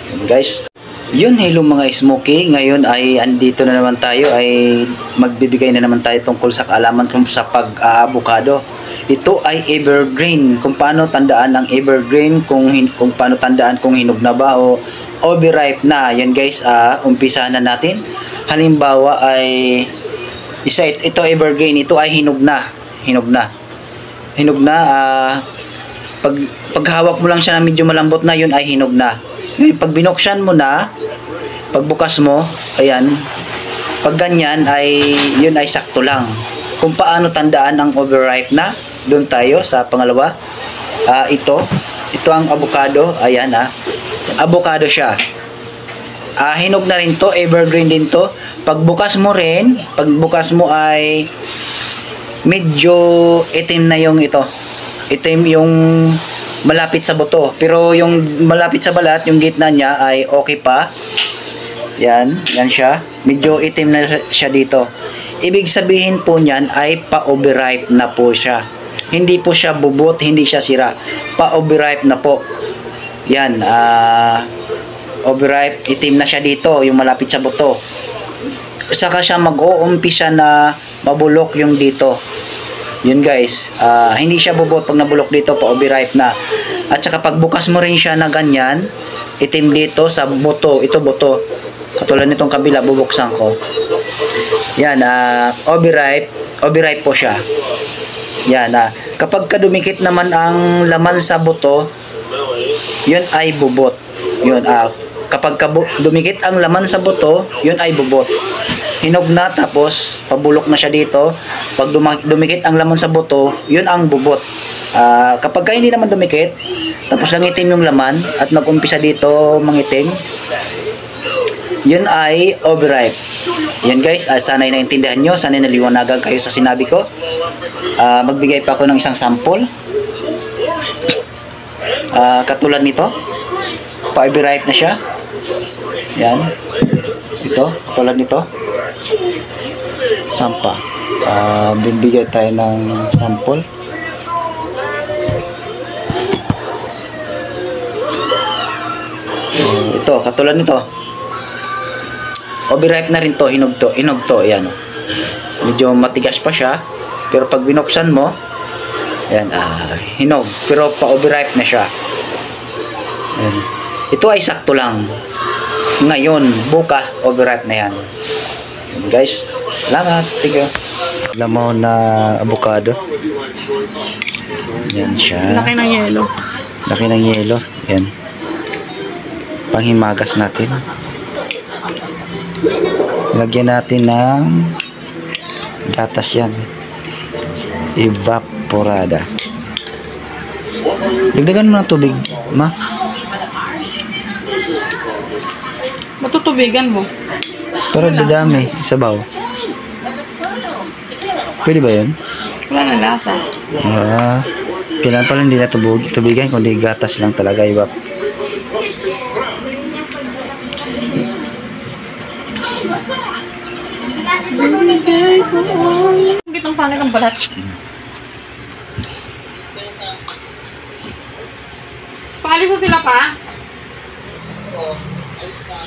Guys, yun, hello mga smoky. Ngayon ay andito na naman tayo, ay magbibigay na naman tayo tungkol sa kaalaman sa pag-avocado. Ito ay evergreen, kung paano tandaan ang evergreen, kung paano tandaan kung hinog na ba o overripe na. Yan guys, umpisahan na natin. Halimbawa ay ito evergreen, ito ay hinog na. Pag hawak mo lang siya na medyo malambot na, yun ay hinog na. Pag binuksan mo na, pagbukas mo, ayan, pag ganyan ay yun ay sakto lang. Kung paano tandaan ang overripe na, doon tayo sa pangalawa. Ito ang avocado, ayan avocado siya. Hinog na rin to, evergreen din to. Pagbukas mo ay medyo itim na yung ito. Itim yung malapit sa buto, pero yung malapit sa balat, yung gitna niya ay okay pa. Yan siya. Medyo itim na siya dito. Ibig sabihin po niyan ay pa-overripe na po siya. Hindi po siya bubot, hindi siya sira. Pa-overripe na po. Yan, overripe, itim na siya dito, yung malapit sa buto. Saka siya mag-uumpisa na mabulok yung dito. Yun guys, hindi siya bubot pag nabulok dito, pa-overripe na. At saka pagbukas mo rin siya na ganyan, itim dito sa buto, ito buto. Katulad nitong kabila, bubuksan ko. Yan, overripe po siya. Yan, kapag kadumikit naman ang laman sa buto, yun ay bubot. Yun, kapag dumikit ang laman sa buto, yun ay bubot. Hinog na, tapos pabulok na siya dito. Pag dumikit ang laman sa buto, yun ang bubot. Kapag hindi naman dumikit, tapos lang itim yung laman at nag-umpisa dito mangitim, yun ay overripe. Yan guys, sana'y naintindihan nyo, sana'y naliwanagan kayo sa sinabi ko. Magbigay pa ako ng isang sample. Katulad nito, pa-overripe na siya. Yan. Ito, katulad nito. Sampa. Bibigay tayo ng sample. Ito, katulad nito. Overripe na rin to, hinog to, ayan. Medyo matigas pa siya, pero pag binuksan mo, ayan, hinog, pero pa-overripe na siya. Ayan. Ito ay sakto lang. Ngayon, bukas, overripe na yan. Ayan guys, salamat, tiga. Lamaw na avocado. Yan siya. Laki ng yelo. Laki ng yelo, yan. Panghimagas natin. Lagyan natin ng gatas yan. Evaporada. Dagdagan mo ng tubig, ma. Matutubigan mo. Pero dadami, sabaw. Pwede ba yun? Wala na lasa. Kailangan pala hindi na tubigan, kundi gatas lang talaga, evap. Ang gitang pangit ng balat. Paalis na sila pa? Oo, alis na.